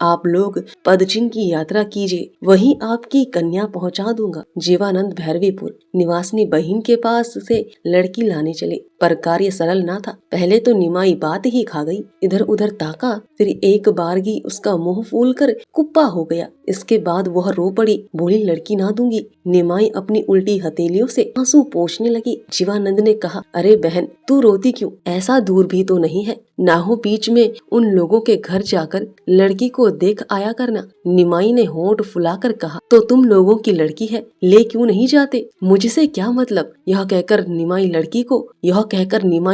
आप लोग पदचिन्ह की यात्रा कीजिए, वहीं आपकी कन्या पहुंचा दूंगा। जीवानंद भैरवीपुर निवासिनी बहिन के पास से लड़की लाने चले, पर कार्य सरल ना था। पहले तो निमाई बात ही खा गई, इधर उधर ताका, फिर एक बारगी उसका मुंह फूल कर कुप्पा हो गया। इसके बाद वह रो पड़ी, बोली लड़की ना दूंगी। निमाई अपनी उल्टी हथेलियों से आंसू पोंछने लगी। जीवानंद ने कहा, अरे बहन तू रोती क्यों, ऐसा दूर भी तो नहीं है, ना हो बीच में उन लोगों के घर जाकर लड़की को देख आया करना। निमाई ने होंठ फुलाकर कहा, तो तुम लोगों की लड़की है, ले क्यों नहीं जाते, मुझसे क्या मतलब। यह कहकर निमाई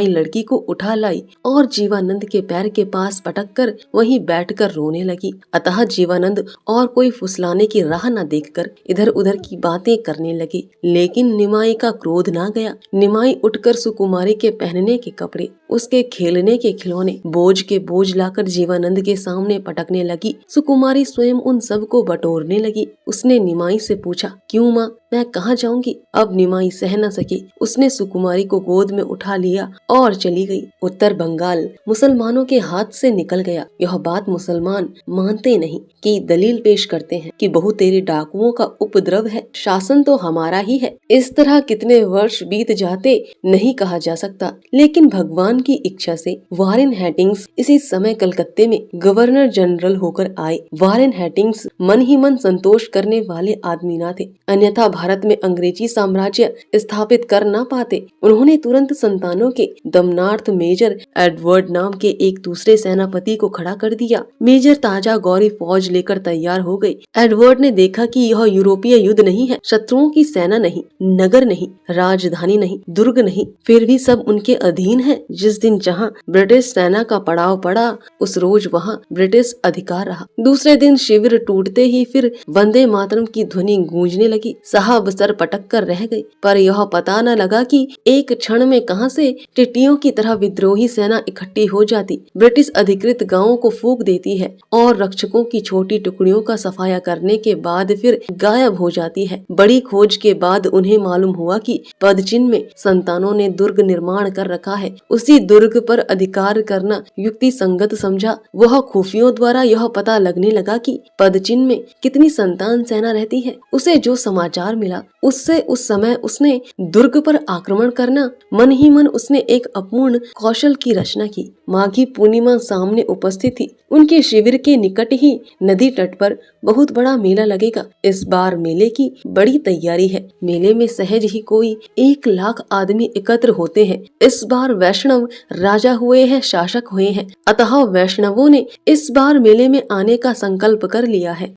लड़की को उठा लाई और जीवानंद के पैर के पास पटक कर वहीं बैठकर रोने लगी। अतः जीवानंद और कोई फुसलाने की राह न देखकर इधर उधर की बातें करने लगे, लेकिन निमाई का क्रोध ना गया। निमाई उठकर सुकुमारी के पहनने के कपड़े, उसके खेलने के खिलौने बोझ के बोझ लाकर जीवानंद के सामने पटकने लगी। सुकुमारी स्वयं उन सब को बटोरने लगी। उसने निमाई से पूछा, क्यों माँ, मैं कहाँ जाऊंगी। अब निमाई सह न सकी, उसने सुकुमारी को गोद में उठा लिया और चली गई। उत्तर बंगाल मुसलमानों के हाथ से निकल गया। यह बात मुसलमान मानते नहीं कि दलील पेश करते हैं कि बहु तेरे डाकुओं का उपद्रव है, शासन तो हमारा ही है। इस तरह कितने वर्ष बीत जाते नहीं कहा जा सकता, लेकिन भगवान की इच्छा से वारेन हेस्टिंग्स इसी समय कलकत्ते में गवर्नर जनरल होकर आए। वारेन हेस्टिंग्स मन ही मन संतोष करने वाले आदमी न थे, अन्यथा भारत में अंग्रेजी साम्राज्य स्थापित कर न पाते। उन्होंने तुरंत संतानों के दमनार्थ मेजर एडवर्ड नाम के एक दूसरे सेनापति को खड़ा कर दिया। मेजर ताजा गौरी फौज लेकर तैयार हो गए। एडवर्ड ने देखा कि यह यूरोपीय युद्ध नहीं है, शत्रुओं की सेना नहीं, नगर नहीं, राजधानी नहीं, दुर्ग नहीं, फिर भी सब उनके अधीन है। जिस दिन जहाँ ब्रिटिश सेना का पड़ाव पड़ा, उस रोज वहाँ ब्रिटिश अधिकार रहा। दूसरे दिन शिविर टूटते ही फिर वंदे मातरम की ध्वनि गूंजने लगी। साहब सर पटक कर रह गए, पर यह पता न लगा कि एक क्षण में कहां से टिड्डियों की तरह विद्रोही सेना इकट्ठी हो जाती, ब्रिटिश अधिकृत गांवों को फूंक देती है और रक्षकों की छोटी टुकड़ियों का सफाया करने के बाद फिर गायब हो जाती है। बड़ी खोज के बाद उन्हें मालूम हुआ कि पदचिन्ह में संतानों ने दुर्ग निर्माण कर रखा है। उसी दुर्ग पर अधिकार करना युक्ति संगत समझा। वह खुफियों द्वारा यह पता लगने लगा कि पदचिन्ह में कितनी संतान सेना रहती है। उसे जो समाचार मिला उससे उस समय उसने दुर्ग पर आक्रमण करना, मन ही मन उसने एक अपूर्ण कौशल की रचना की। माघी पूर्णिमा सामने उपस्थित थी। उनके शिविर के निकट ही नदी तट पर बहुत बड़ा मेला लगेगा। इस बार मेले की बड़ी तैयारी है। मेले में सहज ही कोई 1 लाख आदमी एकत्र होते हैं। इस बार वैष्णव राजा हुए हैं, शासक हुए हैं, अतः वैष्णवों ने इस बार मेले में आने का संकल्प कर लिया है।